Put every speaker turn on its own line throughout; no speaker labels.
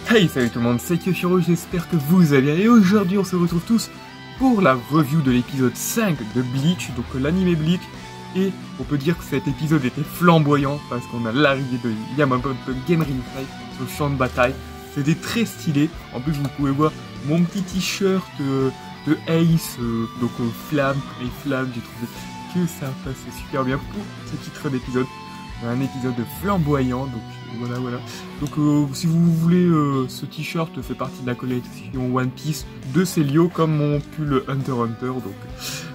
Hey, salut tout le monde, c'est Kyoshiro, j'espère que vous allez bien et aujourd'hui on se retrouve tous pour la review de l'épisode 5 de Bleach, donc l'anime Bleach, et on peut dire que cet épisode était flamboyant parce qu'on a l'arrivée de Yamamoto Genryusai sur le champ de bataille. C'était très stylé, en plus vous pouvez voir mon petit t-shirt de Ace, donc flamme, les flammes, j'ai trouvé que ça passait super bien pour ce titre d'épisode. Un épisode flamboyant, donc voilà. Donc si vous voulez, ce t-shirt fait partie de la collection One Piece de Celio, comme mon pull Hunter x Hunter, donc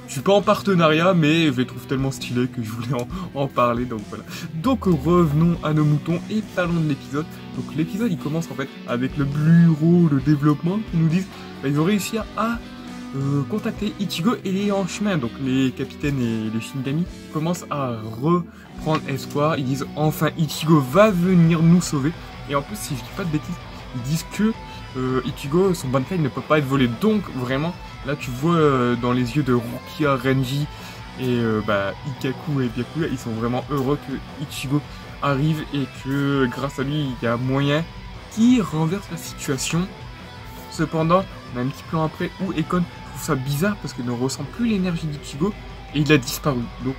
je suis pas en partenariat, mais je les trouve tellement stylés que je voulais en parler, donc voilà. Donc revenons à nos moutons et parlons de l'épisode. Donc l'épisode il commence en fait avec le bureau de développement qui nous disent ils ont réussi à contacter Ichigo et il est en chemin, donc les capitaines et les Shinigami commencent à reprendre espoir, ils disent enfin Ichigo va venir nous sauver, et en plus si je dis pas de bêtises, ils disent que Ichigo, son Bankai ne peut pas être volé, donc vraiment là tu vois dans les yeux de Rukia, Renji et Ikkaku et Byakuya, ils sont vraiment heureux que Ichigo arrive et que grâce à lui il y a moyen qui renverse la situation. Cependant, on a un petit plan après où Ekon trouve ça bizarre parce qu'il ne ressent plus l'énergie d'Ichigo et il a disparu. Donc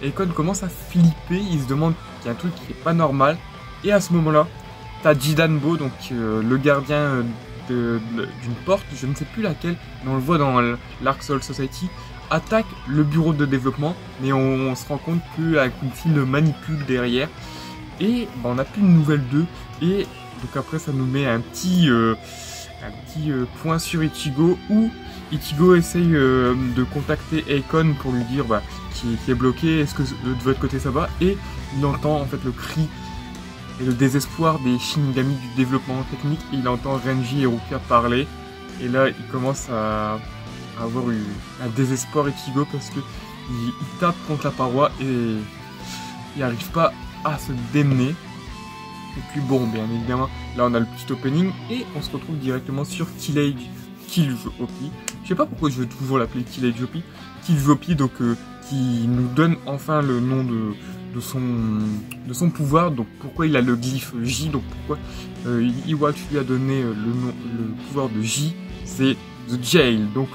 Ekon commence à flipper, il se demande qu'il y a un truc qui n'est pas normal. Et à ce moment-là, t'as Jidanbo, donc le gardien d'une porte, je ne sais plus laquelle, mais on le voit dans l'Arc Soul Society, attaque le bureau de développement, mais on se rend compte qu'avec une fille le manipule derrière. Et on n'a plus de nouvelles d'eux. Et donc après ça nous met un petit point sur Ichigo où Ichigo essaye de contacter Ekon pour lui dire qui est bloqué, est-ce que de votre côté ça va, et il entend en fait le cri et le désespoir des Shinigami du développement technique, et il entend Renji et Rukia parler, et là il commence à avoir un désespoir Ichigo parce que il tape contre la paroi et il n'arrive pas à se démener. Et puis bon, bien évidemment, là on a le petit opening et on se retrouve directement sur Tillage Opi. Je sais pas pourquoi je veux toujours l'appeler Tillage Opi. Tillage Opi, donc qui nous donne enfin le nom de son pouvoir. Donc pourquoi il a le glyphe J, donc pourquoi Iwatch lui a donné le pouvoir de J, c'est The Jail, donc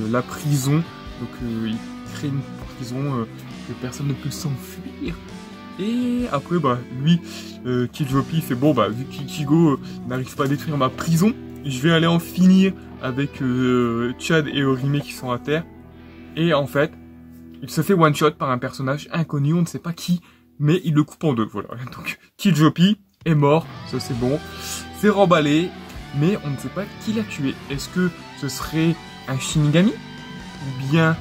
la prison. Donc il crée une prison que personne ne peut s'enfuir. Et après, lui, Kijopi fait bon, vu qu'Ichigo n'arrive pas à détruire ma prison, je vais aller en finir avec Chad et Orime qui sont à terre. Et en fait, il se fait one shot par un personnage inconnu, on ne sait pas qui, mais il le coupe en deux, voilà. Donc, Kijopi est mort, ça c'est bon, c'est remballé, mais on ne sait pas qui l'a tué. Est-ce que ce serait un Shinigami ou bien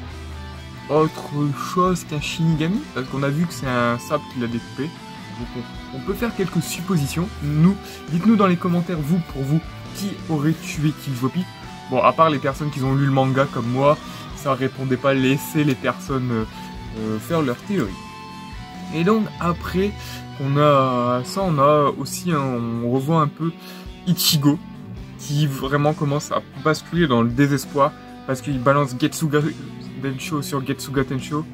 autre chose qu'un Shinigami, parce qu'on a vu que c'est un sabre qui l'a découpé. Donc on peut faire quelques suppositions. Dites-nous dans les commentaires, pour vous, qui aurait tué Kijopi. Bon, à part les personnes qui ont lu le manga comme moi, ça répondait pas, laissez les personnes faire leur théorie. Et donc après, on a aussi, on revoit un peu Ichigo, qui vraiment commence à basculer dans le désespoir, parce qu'il balance Getsuga Tensho sur Getsuga Tensho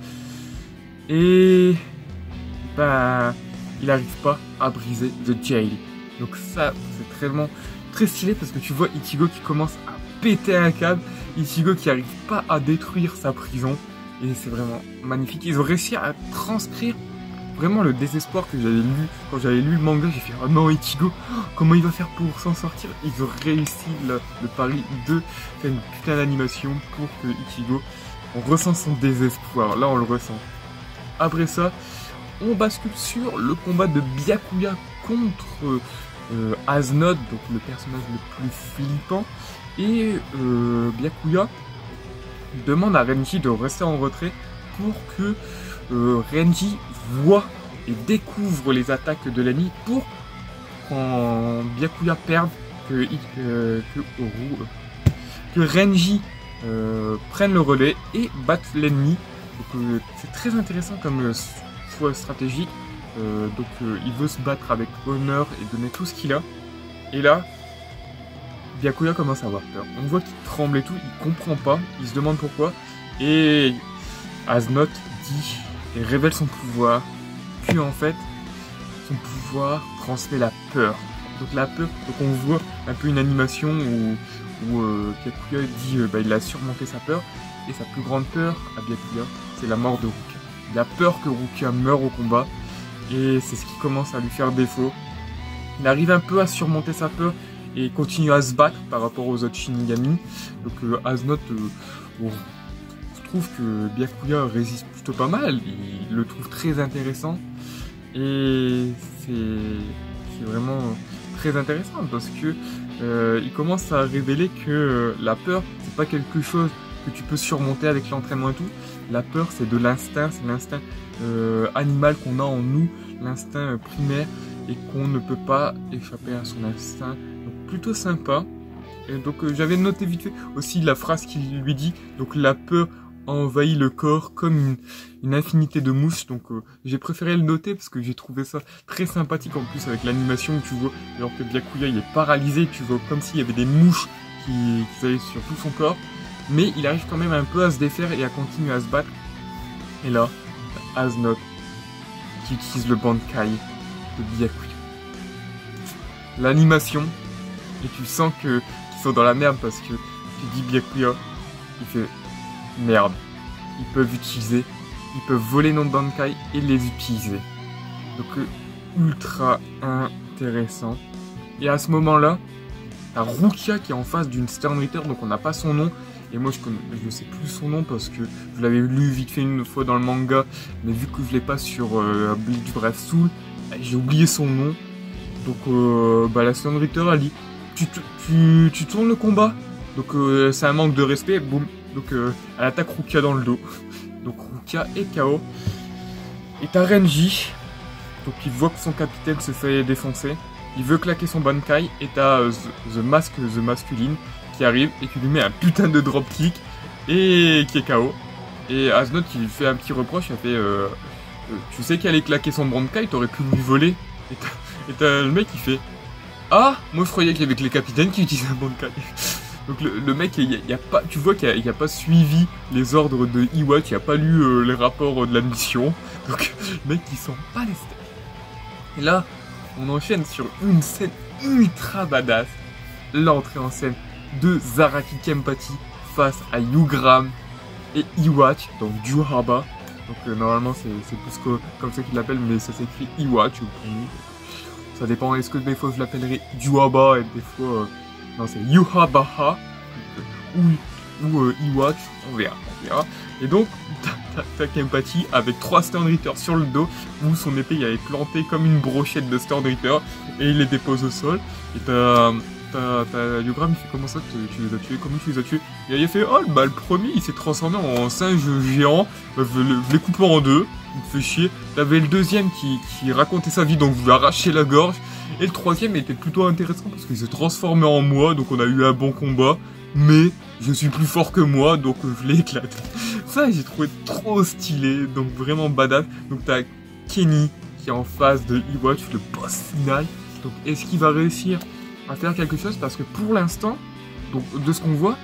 et il n'arrive pas à briser The Jail. Donc ça c'est vraiment très stylé parce que tu vois Ichigo qui commence à péter un câble, Ichigo qui n'arrive pas à détruire sa prison, et c'est vraiment magnifique. Ils ont réussi à transcrire vraiment le désespoir que j'avais lu quand j'avais lu le manga. J'ai fait oh non, Ichigo, comment il va faire pour s'en sortir. Ils ont réussi le pari de faire une putain d'animation pour que Ichigo, on ressent son désespoir, là on le ressent. Après ça, on bascule sur le combat de Byakuya contre Aznod, donc le personnage le plus flippant. Et Byakuya demande à Renji de rester en retrait pour que Renji voit et découvre les attaques de l'ennemi pour quand Byakuya perde, que Renji prennent le relais et battent l'ennemi. Donc c'est très intéressant comme choix stratégique. Il veut se battre avec honneur et donner tout ce qu'il a. Et là, Byakuya commence à avoir peur. On voit qu'il tremble et tout, il comprend pas, il se demande pourquoi. Et Aznod dit et révèle son pouvoir. Puis en fait, son pouvoir transmet la peur. Donc la peur, donc on voit un peu une animation où Byakuya dit il a surmonté sa peur, et sa plus grande peur à Byakuya, c'est la mort de Rukia. Il a peur que Rukia meure au combat, et c'est ce qui commence à lui faire défaut. Il arrive un peu à surmonter sa peur, et continue à se battre par rapport aux autres Shinigami. Donc As Note, je trouve que Byakuya résiste plutôt pas mal, il le trouve très intéressant, et c'est vraiment très intéressant parce que il commence à révéler que la peur, c'est pas quelque chose que tu peux surmonter avec l'entraînement et tout. La peur, c'est de l'instinct, c'est l'instinct animal qu'on a en nous, l'instinct primaire, et qu'on ne peut pas échapper à son instinct. Donc plutôt sympa. Et donc j'avais noté vite fait aussi la phrase qu'il lui dit. Donc la peur envahit le corps comme une infinité de mouches. Donc j'ai préféré le noter parce que j'ai trouvé ça très sympathique en plus avec l'animation où tu vois, alors que Byakuya il est paralysé, tu vois comme s'il y avait des mouches qui allaient sur tout son corps. Mais il arrive quand même un peu à se défaire et à continuer à se battre. Et là, As Note qui utilise le Bankai de Byakuya. L'animation, et tu sens qu'ils sont dans la merde parce que tu dis Byakuya, il fait merde. Ils peuvent voler nos Bankai et les utiliser. Donc ultra intéressant. Et à ce moment-là, t'as Rukia qui est en face d'une Stern Ritter, donc on n'a pas son nom. Et moi je sais plus son nom parce que je l'avais lu vite fait une fois dans le manga, mais vu que je l'ai pas sur Bleach Brave Soul, j'ai oublié son nom. Donc la Stern Ritter elle dit tu tournes le combat. Donc c'est un manque de respect, boum. Donc elle attaque Rukia dans le dos. Donc Rukia est KO. Et t'as Renji, donc il voit que son capitaine se fait défoncer. Il veut claquer son Bankai et t'as The Masculine qui arrive et qui lui met un putain de dropkick et qui est KO. Et As Note qui lui fait un petit reproche, il fait tu sais qu'elle allait claquer son Bankai, t'aurais pu lui voler. Et t'as le mec qui fait ah, moi je croyais qu'il y avait que les capitaines qui utilisaient un Bankai. Donc le mec, tu vois qu'il n'a pas suivi les ordres de Iwa, il n'a pas lu les rapports de la mission. Donc le mec il sent pas les steaks. Et là, on enchaîne sur une scène ultra badass. L'entrée en scène de Zaraki Kenpachi face à Yugram et Iwatch, donc Juhaba. Donc normalement c'est plus comme ça qu'il l'appelle, mais ça s'écrit Iwatch ou premier. Ça dépend, est-ce que des fois je l'appellerai Juhaba et des fois... non, c'est Yuhabaha ou Iwatch, on verra. Et donc, t'as Kenpachi avec 3 Stern Ritter sur le dos, où son épée il avait planté comme une brochette de Stern Ritter, et il les dépose au sol. Et t'as Yugram, il fait comment ça, tu les as tués, comment tu les as tués? Et il a fait, oh, le premier il s'est transformé en singe géant, je l'ai coupé en deux, il me fait chier. T'avais le deuxième qui racontait sa vie, donc vous lui arrachez la gorge. Et le troisième était plutôt intéressant parce qu'il s'est transformé en moi, donc on a eu un bon combat. Mais je suis plus fort que moi, donc je l'ai éclaté. Ça, j'ai trouvé trop stylé, donc vraiment badass. Donc t'as Kenny qui est en face de Iwatch, le boss final. Donc est-ce qu'il va réussir à faire quelque chose? Parce que pour l'instant, donc de ce qu'on voit,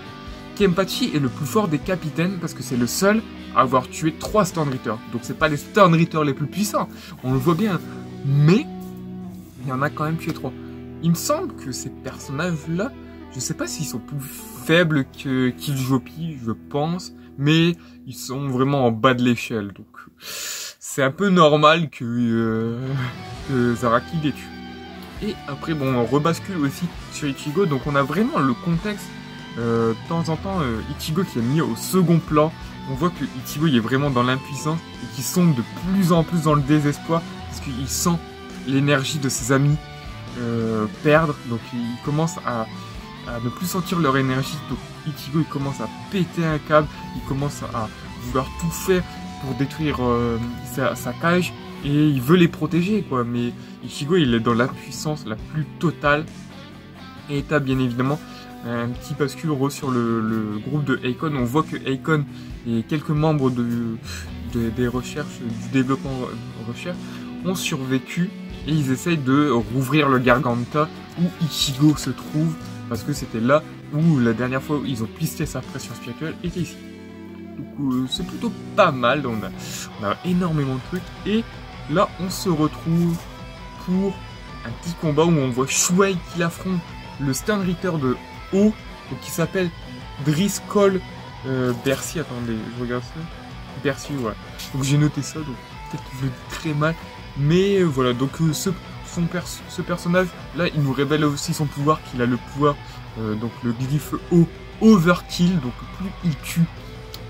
Kenpachi est le plus fort des capitaines parce que c'est le seul à avoir tué 3 Stern Ritter. Donc c'est pas les Stern Ritter les plus puissants, on le voit bien. Mais il y en a quand même tué 3. Il me semble que ces personnages-là, je sais pas s'ils sont plus faibles que Killjoy, je pense, mais ils sont vraiment en bas de l'échelle. Donc c'est un peu normal que Zaraki les tue. Et après, bon, on rebascule aussi sur Ichigo, donc on a vraiment le contexte. De temps en temps, Ichigo qui est mis au second plan. On voit que Ichigo il est vraiment dans l'impuissance et qu'il sombre de plus en plus dans le désespoir parce qu'il sent l'énergie de ses amis perdre. Donc il commence à ne plus sentir leur énergie. Donc Ichigo il commence à péter un câble, il commence à vouloir tout faire pour détruire sa cage et il veut les protéger quoi. Mais Ichigo il est dans l'impuissance la plus totale. Et t'as bien évidemment un petit bascule sur le groupe de Akon. On voit que Akon et quelques membres des recherches, du développement recherche ont survécu et ils essayent de rouvrir le Garganta où Ichigo se trouve parce que c'était là où la dernière fois où ils ont pisté sa pression spirituelle était ici. Donc c'est plutôt pas mal, on a énormément de trucs et là on se retrouve pour un petit combat où on voit Shuei qui affronte le Stern Ritter de O, donc qui s'appelle Driscoll Bercy. Attendez, je regarde ça. Bercy, ouais. Donc j'ai noté ça, donc peut-être que je le dis très mal. Mais voilà, donc ce personnage, là, il nous révèle aussi son pouvoir, qu'il a le pouvoir, donc le glyphe O, Overkill. Donc plus il tue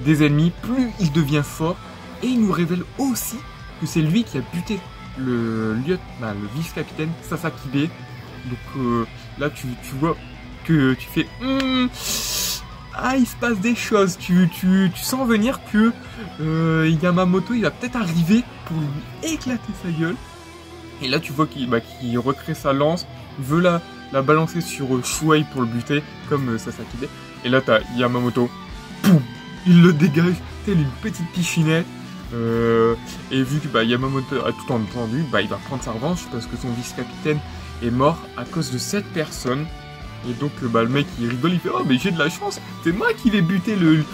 des ennemis, plus il devient fort. Et il nous révèle aussi que c'est lui qui a buté le vice-capitaine Sasakibe. Donc là, tu vois que tu fais... Ah, il se passe des choses. Tu sens venir que Yamamoto, il va peut-être arriver pour lui éclater sa gueule. Et là, tu vois qu'il recrée sa lance. Il veut la balancer sur Shuei pour le buter, comme Sasakibe. Et là, t'as Yamamoto. Poum, il le dégage, telle une petite pichinette. Et vu que Yamamoto a tout entendu, il va prendre sa revanche parce que son vice-capitaine est mort à cause de cette personne. Et donc le mec il rigole, il fait oh mais j'ai de la chance, c'est moi qui vais buter le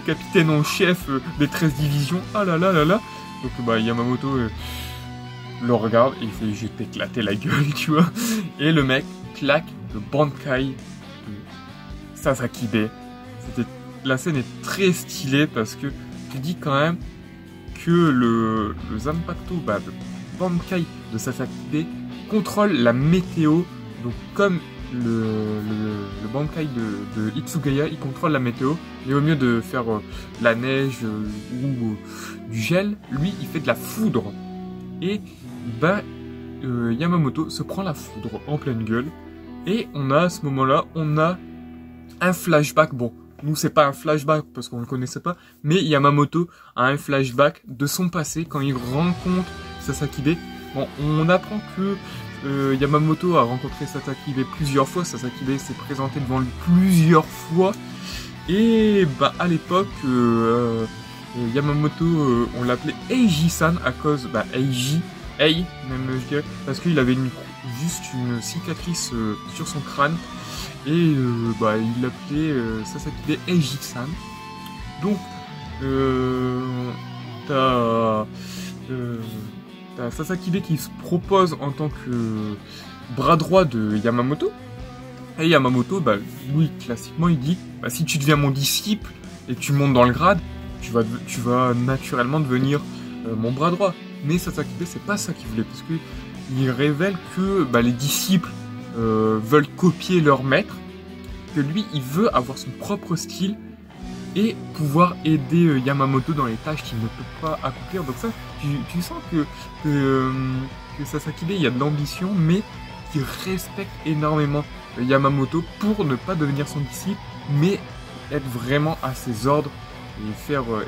capitaine en chef des 13 divisions. Ah là là là là. Donc Yamamoto le regarde et il fait je vais t'éclater la gueule, tu vois. Et le mec claque le Bankai de Sasakibe. La scène est très stylée parce que tu dis quand même que le Zanpakuto de Bankai de Sasakibe contrôle la météo. Donc comme le Bankai de Hitsugaya, il contrôle la météo, mais au mieux de faire la neige ou du gel, lui il fait de la foudre. Et Yamamoto se prend la foudre en pleine gueule. Et on a à ce moment-là, on a un flashback. Bon, nous c'est pas un flashback parce qu'on le connaissait pas, mais Yamamoto a un flashback de son passé quand il rencontre Sasakibe. Bon, on apprend que Yamamoto a rencontré Sasakibe plusieurs fois. Sasakibe s'est présenté devant lui plusieurs fois. Et à l'époque, Yamamoto, on l'appelait Eiji-san à cause, Eiji, même je dirais, parce qu'il avait juste une cicatrice sur son crâne. Et il l'appelait Sasakibe Eiji-san. Donc, t'as Sasakibe qui se propose en tant que bras droit de Yamamoto. Et Yamamoto, lui, classiquement, il dit si tu deviens mon disciple et tu montes dans le grade, tu vas naturellement devenir mon bras droit. Mais Sasakibe, c'est pas ça qu'il voulait, parce que il révèle que les disciples veulent copier leur maître, que lui, il veut avoir son propre style et pouvoir aider Yamamoto dans les tâches qu'il ne peut pas accomplir. Donc ça, tu sens que Sasakibe, il y a de l'ambition, mais qu'il respecte énormément Yamamoto pour ne pas devenir son disciple, mais être vraiment à ses ordres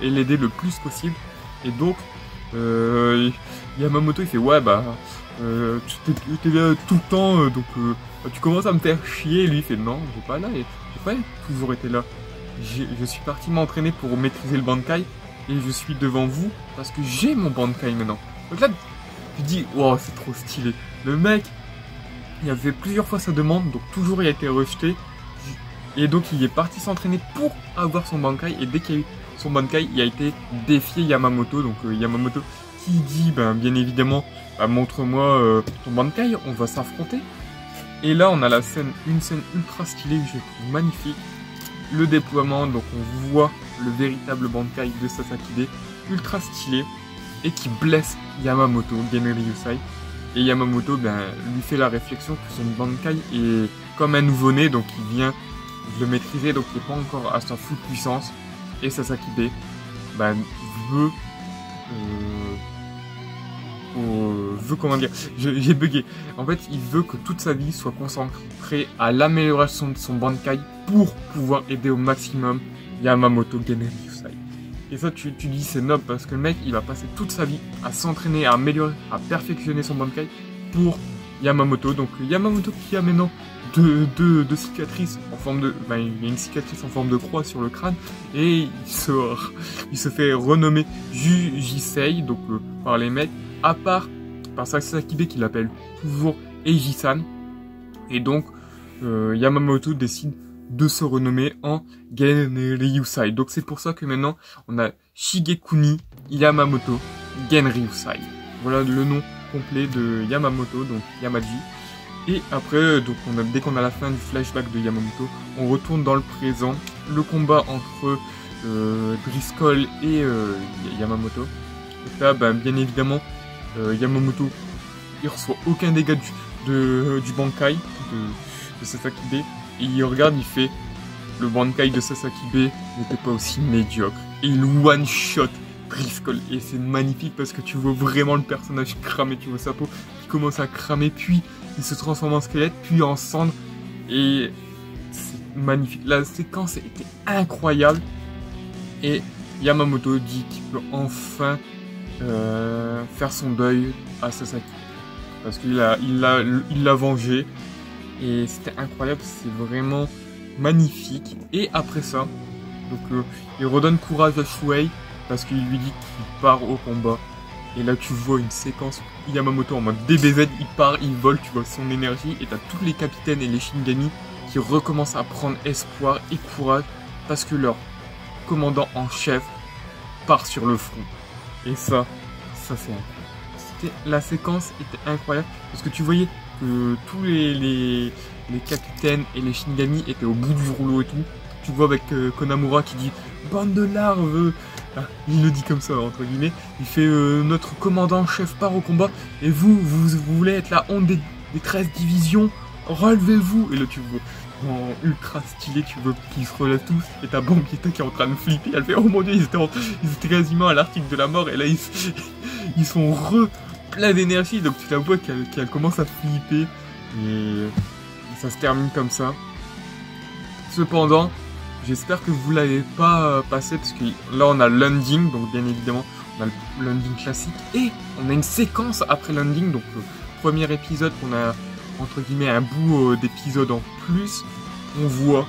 et l'aider le plus possible. Et donc, Yamamoto, il fait ouais, tu es là tout le temps, donc tu commences à me faire chier. Et lui, il fait non, j'ai pas toujours été là. Je suis parti m'entraîner pour maîtriser le Bankai et je suis devant vous parce que j'ai mon Bankai maintenant. Donc là, tu dis, wow, c'est trop stylé. Le mec, il a fait plusieurs fois sa demande, donc toujours il a été rejeté. Et donc il est parti s'entraîner pour avoir son Bankai. Et dès qu'il y a eu son Bankai, il a été défié Yamamoto. Donc Yamamoto qui dit, bien évidemment, montre-moi ton Bankai, on va s'affronter. Et là, on a une scène ultra stylée que je trouve magnifique. Le déploiement, donc on voit le véritable Bankai de Sasakibe, ultra stylé, et qui blesse Yamamoto, Genryusai. Et Yamamoto lui fait la réflexion que son Bankai est comme un nouveau-né, donc il vient de le maîtriser, donc il n'est pas encore à sa full puissance. Et Sasakibe veut comment dire, j'ai bugué. En fait, il veut que toute sa vie soit concentrée à l'amélioration de son Bankai pour pouvoir aider au maximum Yamamoto Genryusai. Et ça, tu dis c'est noble parce que le mec, il va passer toute sa vie à s'entraîner, à améliorer, à perfectionner son Bankai pour Yamamoto. Donc Yamamoto qui a maintenant deux cicatrices en forme de... il y a une cicatrice en forme de croix sur le crâne et il se fait renommer Jisei, donc par les mecs, à part par Sasakibe qui l'appelle toujours Eiji-san. Et donc Yamamoto décide de se renommer en Genryusai. Donc c'est pour ça que maintenant on a Shigekuni Yamamoto Genryusai. Voilà le nom complet de Yamamoto, donc Yamaji. Et après, donc dès qu'on a la fin du flashback de Yamamoto, on retourne dans le présent, le combat entre Driscoll et Yamamoto. Donc là, ben, bien évidemment, Yamamoto, il reçoit aucun dégât du Bankai de Sasaki B. Et il regarde, il fait, le Bankai de Sasaki B n'était pas aussi médiocre. Et il one-shot Driscoll. Et c'est magnifique parce que tu vois vraiment le personnage cramer, tu vois sa peau qui commence à cramer, puis il se transforme en squelette, puis en cendre. Et c'est magnifique. La séquence était incroyable. Et Yamamoto dit qu'il peut enfin faire son deuil à Sasaki. Parce qu'il l'a vengé. Et c'était incroyable, c'est vraiment magnifique. Et après ça, donc, il redonne courage à Shuei parce qu'il lui dit qu'il part au combat. Et là tu vois une séquence Yamamoto en mode DBZ, il part, il vole, tu vois son énergie. Et t'as tous les capitaines et les Shinigami qui recommencent à prendre espoir et courage parce que leur commandant en chef part sur le front. Et ça c'est incroyable. La séquence était incroyable parce que tu voyais que tous les capitaines et les Shinigami étaient au bout du rouleau et tout. Tu vois avec Konamura qui dit « Bande de larves !» Il le dit comme ça, entre guillemets. Il fait notre commandant chef part au combat et vous voulez être la honte des 13 divisions. Relevez-vous !» Et là tu vois en ultra stylé, tu vois qu'ils se relèvent tous et t'as Bambietta qui est en train de flipper. Elle fait « Oh mon dieu, ils étaient quasiment à l'article de la mort » et là ils sont plein d'énergie, donc tu la vois qu'elle commence à flipper et ça se termine comme ça. Cependant, j'espère que vous l'avez pas passé parce que là on a l'ending, donc bien évidemment on a l'ending classique et on a une séquence après l'ending, donc le premier épisode qu'on a entre guillemets un bout d'épisode en plus, on voit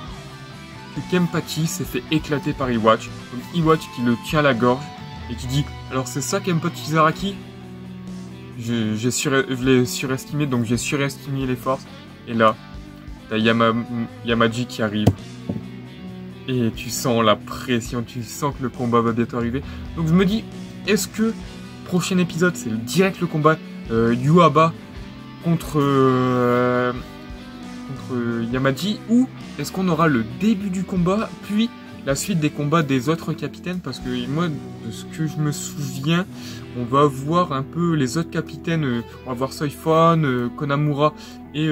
que Kenpachi s'est fait éclater par Iwatch, donc Iwatch qui le tient à la gorge et qui dit « Alors c'est ça Kenpachi Zaraki ?» Je l'ai surestimé, donc j'ai surestimé les forces. Et là, t'as Yamaji qui arrive. Et tu sens la pression, tu sens que le combat va bientôt arriver. Donc je me dis, est-ce que prochain épisode, c'est direct le combat Yuaba contre Yamaji, ou est-ce qu'on aura le début du combat, puis la suite des combats des autres capitaines, parce que moi, de ce que je me souviens, on va voir un peu les autres capitaines, on va voir Soifon, Konamura et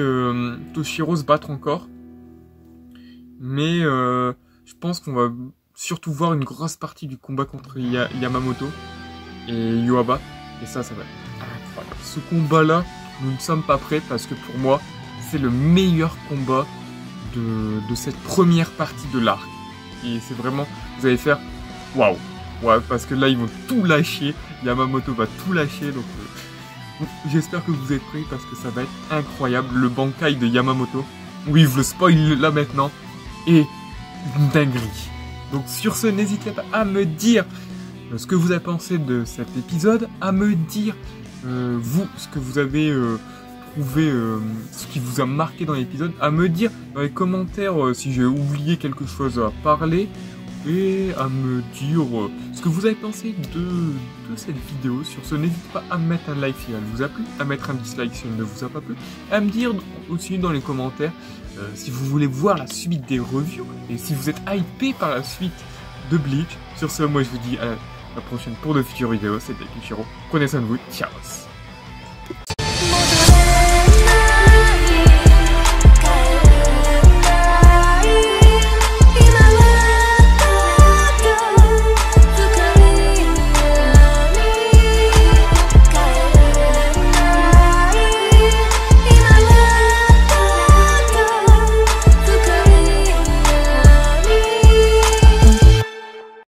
Toshiro se battre encore. Mais je pense qu'on va surtout voir une grosse partie du combat contre Yamamoto et Yuaba. Et ça va être incroyable. Ce combat-là, nous ne sommes pas prêts parce que pour moi, c'est le meilleur combat de cette première partie de l'arc. Et c'est vraiment, vous allez faire waouh, ouais, parce que là ils vont tout lâcher, Yamamoto va tout lâcher, donc j'espère que vous êtes prêts parce que ça va être incroyable, le Bankai de Yamamoto. Oui, je le spoil là maintenant, et une dinguerie. Donc sur ce, n'hésitez pas à me dire ce que vous avez pensé de cet épisode, à me dire vous ce que vous avez trouvé, ce qui vous a marqué dans l'épisode, à me dire dans les commentaires si j'ai oublié quelque chose à parler, et à me dire ce que vous avez pensé de cette vidéo. Sur ce, n'hésitez pas à mettre un like si elle vous a plu, à mettre un dislike si elle ne vous a pas plu, et à me dire aussi dans les commentaires si vous voulez voir la suite des reviews, et si vous êtes hypé par la suite de Bleach. Sur ce, moi je vous dis à la prochaine pour de futures vidéos. C'était Kichiro, prenez soin de vous, ciao.